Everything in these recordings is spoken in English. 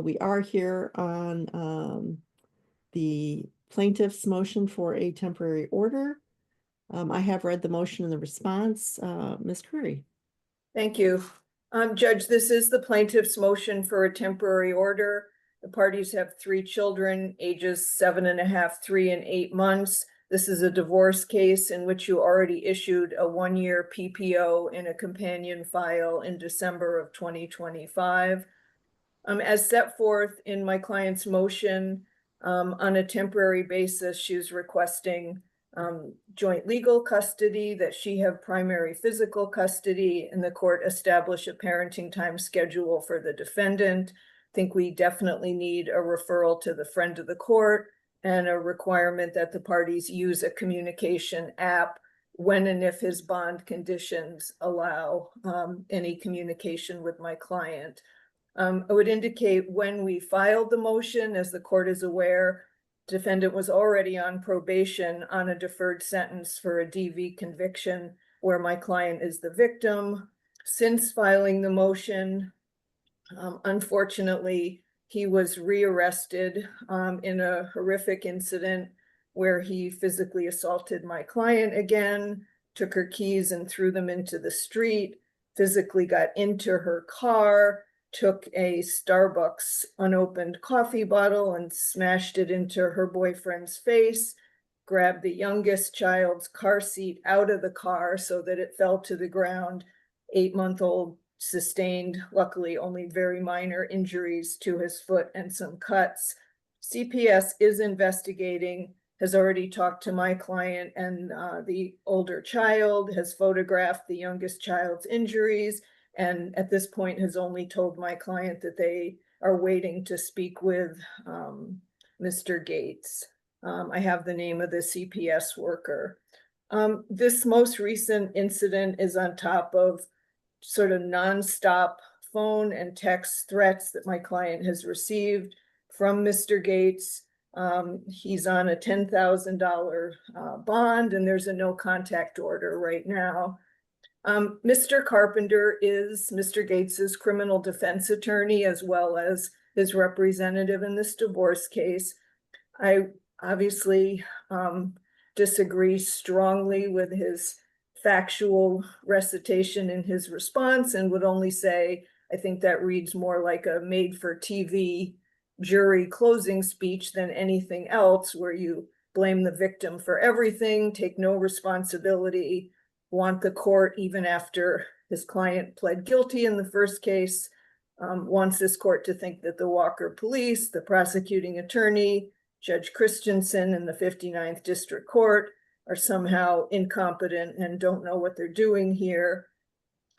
We are here on the plaintiff's motion for a temporary order. I have read the motion and the response. Ms. Curry. Thank you. Judge, this is the plaintiff's motion for a temporary order. The parties have 3 children, ages 7.5, 3, and 8 months. This is a divorce case in which you already issued a 1-year PPO in a companion file in December of 2025. As set forth in my client's motion, on a temporary basis, she's requesting joint legal custody, that she have primary physical custody, and the court establish a parenting time schedule for the defendant. I think we definitely need a referral to the friend of the court and a requirement that the parties use a communication app when and if his bond conditions allow any communication with my client. I would indicate when we filed the motion, as the court is aware, defendant was already on probation on a deferred sentence for a DV conviction where my client is the victim. Since filing the motion, unfortunately, he was rearrested in a horrific incident where he physically assaulted my client again, took her keys and threw them into the street, physically got into her car, took a Starbucks unopened coffee bottle and smashed it into her boyfriend's face, grabbed the youngest child's car seat out of the car so that it fell to the ground. 8-month-old sustained, luckily, only very minor injuries to his foot and some cuts. CPS is investigating, has already talked to my client and the older child, has photographed the youngest child's injuries, and at this point has only told my client that they are waiting to speak with Mr. Gates. I have the name of the CPS worker. This most recent incident is on top of sort of nonstop phone and text threats that my client has received from Mr. Gates. He's on a $10,000 bond, and there's a no contact order right now. Mr. Carpenter is Mr. Gates's criminal defense attorney as well as his representative in this divorce case. I obviously disagree strongly with his factual recitation in his response and would only say I think that reads more like a made-for-TV jury closing speech than anything else, where you blame the victim for everything, take no responsibility, want the court, even after his client pled guilty in the first case, wants this court to think that the Walker police, the prosecuting attorney, Judge Christensen in the 59th District Court are somehow incompetent and don't know what they're doing here.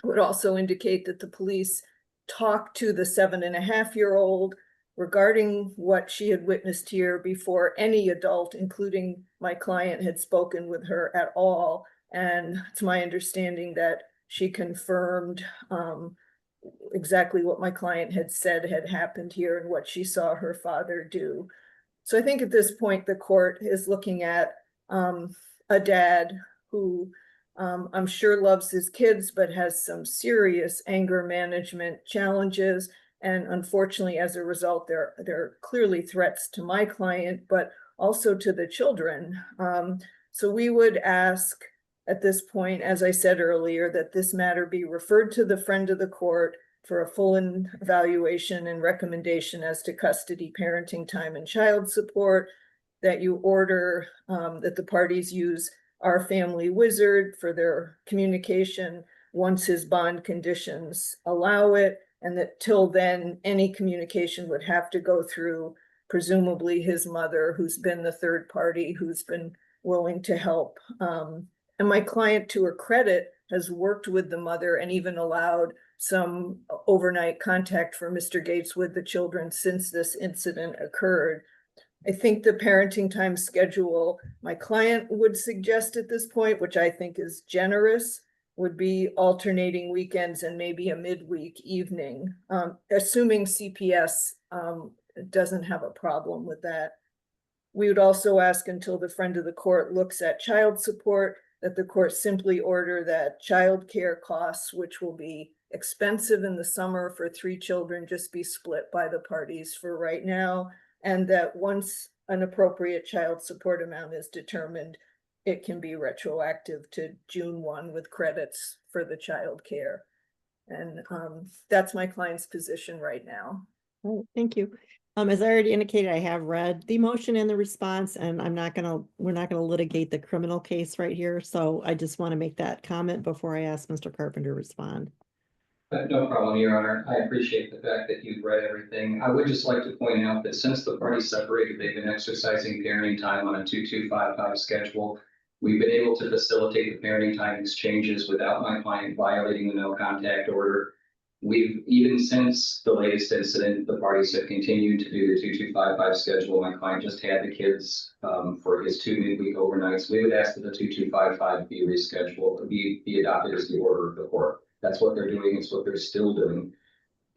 It would also indicate that the police talked to the 7.5-year-old regarding what she had witnessed here before any adult, including my client, had spoken with her at all. And it's my understanding that she confirmed exactly what my client had said had happened here and what she saw her father do. So I think at this point, the court is looking at a dad who I'm sure loves his kids, but has some serious anger management challenges. And unfortunately, as a result, there are clearly threats to my client, but also to the children. So we would ask at this point, as I said earlier, that this matter be referred to the friend of the court for a full evaluation and recommendation as to custody, parenting time, and child support, that you order that the parties use our family wizard for their communication once his bond conditions allow it, and that till then, any communication would have to go through presumably his mother, who's been the third party, who's been willing to help. And my client, to her credit, has worked with the mother and even allowed some overnight contact for Mr. Gates with the children since this incident occurred. I think the parenting time schedule my client would suggest at this point, which I think is generous, would be alternating weekends and maybe a midweek evening, assuming CPS doesn't have a problem with that. We would also ask, until the friend of the court looks at child support, that the court simply order that child care costs, which will be expensive in the summer for 3 children just be split by the parties for right now. And that once an appropriate child support amount is determined, it can be retroactive to June 1 with credits for the child care. And that's my client's position right now. Oh, thank you. As I already indicated, I have read the motion and the response, and we're not gonna litigate the criminal case right here, so I just want to make that comment before I ask Mr. Carpenter to respond. No problem, Your Honor. I appreciate the fact that you've read everything. I would just like to point out that since the parties separated, they've been exercising parenting time on a 2255 schedule. We've been able to facilitate the parenting time exchanges without my client violating the no contact order. We've, even since the latest incident, the parties have continued to do the 2255 schedule. My client just had the kids for his 2 midweek overnights. We would ask that the 2255 be rescheduled, be adopted as the order of the court. That's what they're doing. It's what they're still doing.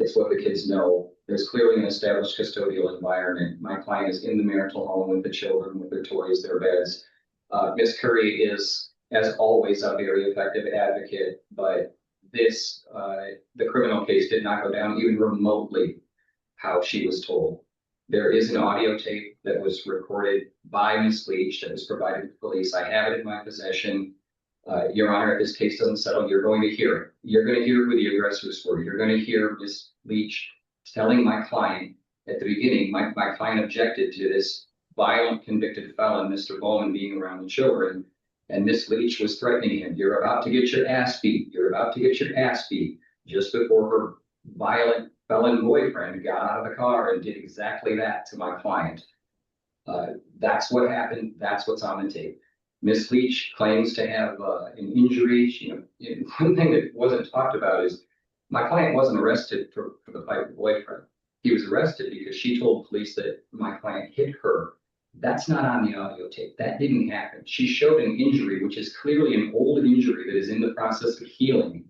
It's what the kids know. There's clearly an established custodial environment. My client is in the marital home with the children, with their toys, their beds. Ms. Curry is, as always, a very effective advocate, but this, the criminal case did not go down even remotely how she was told. There is an audio tape that was recorded by Ms. Leach that was provided to police. I have it in my possession. Your Honor, if this case doesn't settle, you're going to hear it. You're going to hear who the aggressors were. You're going to hear Ms. Leach telling my client at the beginning, my client objected to this violent convicted felon, Mr. Bowman, being around the children. And Ms. Leach was threatening him. You're about to get your ass beat. You're about to get your ass beat. Just before her violent felon boyfriend got out of the car and did exactly that to my client. That's what happened. That's what's on the tape. Ms. Leach claims to have an injury. One thing that wasn't talked about is my client wasn't arrested for the fight with the boyfriend. He was arrested because she told police that my client hit her. That's not on the audio tape. That didn't happen. She showed an injury, which is clearly an old injury that is in the process of healing.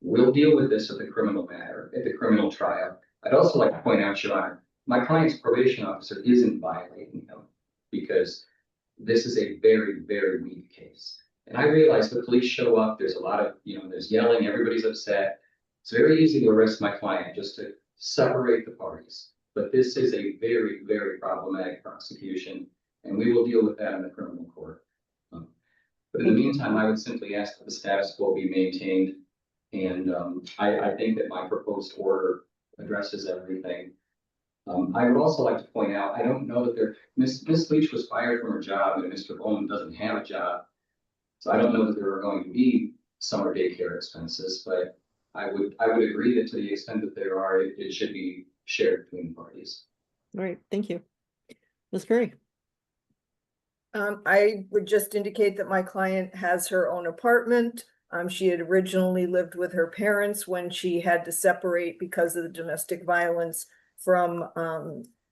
We'll deal with this at the criminal matter, at the criminal trial. I'd also like to point out, Your Honor, my client's probation officer isn't violating him because this is a very, very weak case. And I realize the police show up, there's a lot of, there's yelling, everybody's upset. It's very easy to arrest my client just to separate the parties. But this is a very, very problematic prosecution, and we will deal with that in the criminal court. But in the meantime, I would simply ask that the status quo be maintained. And I think that my proposed order addresses everything. I would also like to point out, I don't know that Ms. Leach was fired from her job and Mr. Bowman doesn't have a job. So I don't know that there are going to be summer daycare expenses, but I would agree that to the extent that there are, it should be shared between parties. All right, thank you. Ms. Curry. I would just indicate that my client has her own apartment. She had originally lived with her parents when she had to separate because of the domestic violence from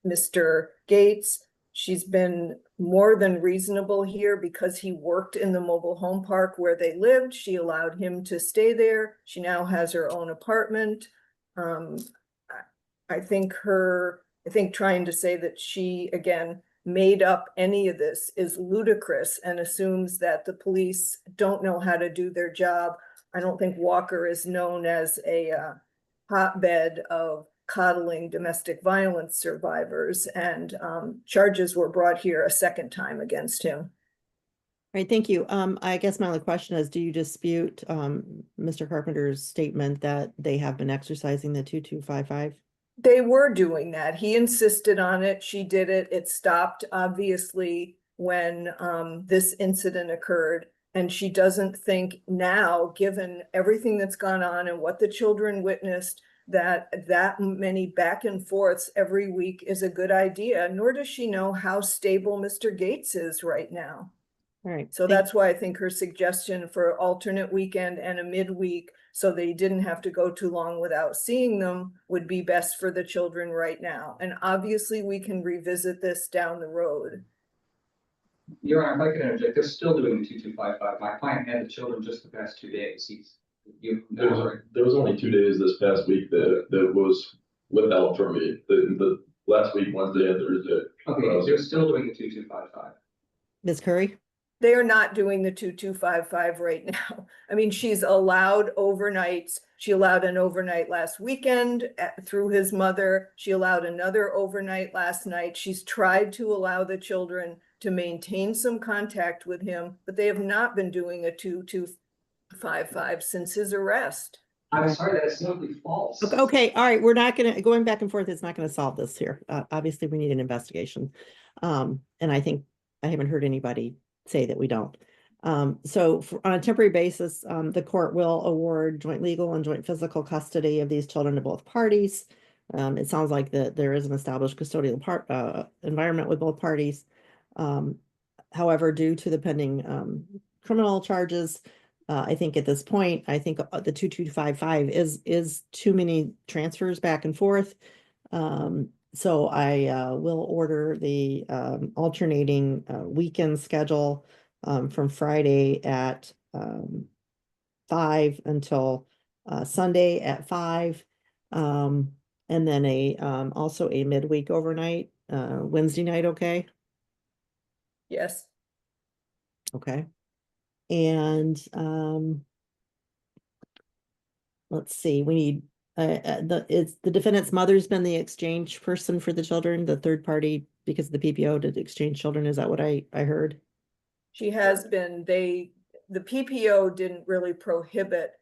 Mr. Gates. She's been more than reasonable here because he worked in the mobile home park where they lived. She allowed him to stay there. She now has her own apartment. I think trying to say that she, again, made up any of this is ludicrous and assumes that the police don't know how to do their job. I don't think Walker is known as a hotbed of coddling domestic violence survivors, and charges were brought here a second time against him. All right, thank you. I guess my only question is, do you dispute Mr. Carpenter's statement that they have been exercising the 2255? They were doing that. He insisted on it. She did it. It stopped, obviously, when this incident occurred. And she doesn't think now, given everything that's gone on and what the children witnessed, that many back and forths every week is a good idea, nor does she know how stable Mr. Gates is right now. All right. So that's why I think her suggestion for alternate weekend and a midweek, so they didn't have to go too long without seeing them, would be best for the children right now. And obviously we can revisit this down the road. Your Honor, if I could interject, they're still doing the 2255. My client had the children just the past 2 days. There was only 2 days this past week that was withheld from me. The last week, Wednesday and Thursday. Okay, they're still doing the 2255. Ms. Curry? They are not doing the 2255 right now. I mean, she's allowed overnights. She allowed an overnight last weekend through his mother. She allowed another overnight last night. She's tried to allow the children to maintain some contact with him, but they have not been doing a 2255 since his arrest. I'm Okay. sorry, that is simply false. Okay, all right, we're not gonna, going back and forth is not gonna solve this here. Obviously, we need an investigation. And I think I haven't heard anybody say that we don't. So on a temporary basis, the court will award joint legal and joint physical custody of these children to both parties. It sounds like that there is an established custodial environment with both parties. However, due to the pending criminal charges, I think at this point, I think the 2255 is too many transfers back and forth. So I will order the alternating weekend schedule from Friday at 5 until Sunday at 5. And then also a midweek overnight, Wednesday night, okay? Yes. Okay. And let's see, we need it's the defendant's mother's been the exchange person for the children, the third party, because the PPO did exchange children. Is that what I heard? She has been, the PPO didn't really prohibit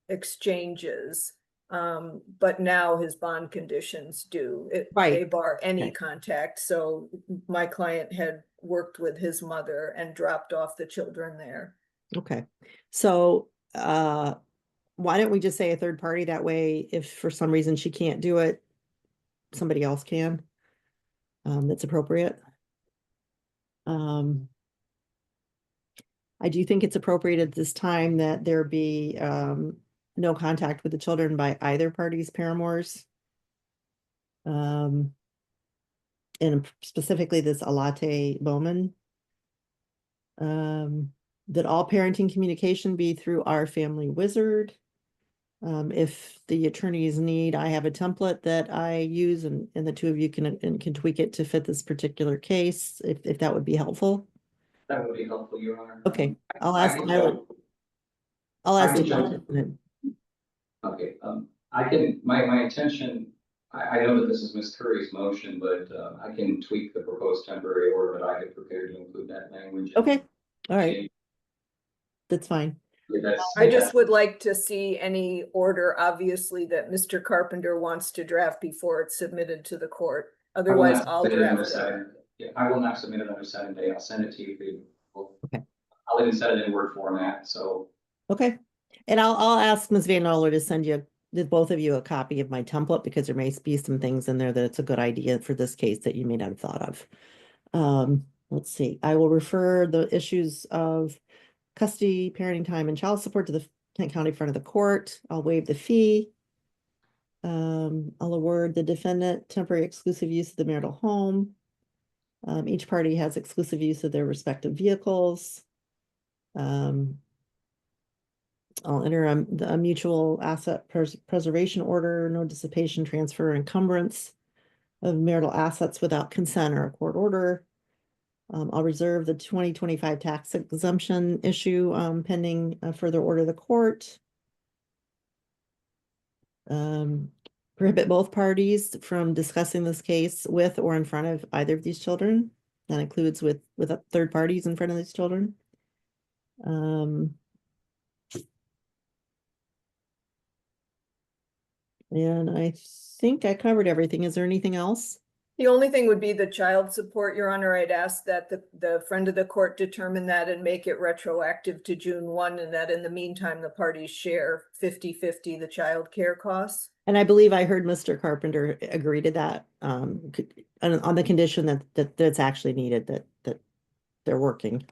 exchanges. But now his bond conditions do. They Right. bar any Okay. contact. So my client had worked with his mother and dropped off the children there. Okay. So why don't we just say a third party? That way, if for some reason she can't do it, somebody else can. That's appropriate. I do think it's appropriate at this time that there be no contact with the children by either party's paramours. And specifically this Alate Bowman. That all parenting communication be through our family wizard. If the attorneys need, I have a template that I use and the two of you can tweak it to fit this particular case, if that would be helpful. That would be helpful, Your Honor. Okay, I'll I ask can Tyler. jump- I'll I ask can the jump- defendant. Okay, I can, my intention, I know that this is Ms. Curry's motion, but I can tweak the proposed temporary order, but I could prepare to include that language. Okay, all right, that's fine. I just would like to see any order, obviously, that Mr. Carpenter wants to draft before it's submitted to the court. Otherwise, I'll draft it. Yeah, I will not submit it under 7 day. I'll send it to you. For you. Okay. I'll even send it in Word format, so. Okay, and I'll ask Ms. Van Oler to send you, both of you, a copy of my template, because there may be some things in there that it's a good idea for this case that you may not have thought of. Let's see, I will refer the issues of custody, parenting time, and child support to the Kent County front of the court. I'll waive the fee. I'll award the defendant temporary exclusive use of the marital home. Each party has exclusive use of their respective vehicles. I'll enter a mutual asset preservation order, no dissipation, transfer, or encumbrance of marital assets without consent or a court order. I'll reserve the 2025 tax exemption issue pending a further order of the court. Prohibit both parties from discussing this case with or in front of either of these children. That includes with third parties in front of these children. And I think I covered everything. Is there anything else? The only thing would be the child support, Your Honor. I'd ask that the friend of the court determine that and make it retroactive to June 1, and that in the meantime, the parties share 50-50 the child care costs. And I believe I heard Mr. Carpenter agree to that, on the condition that that's actually needed, that they're working.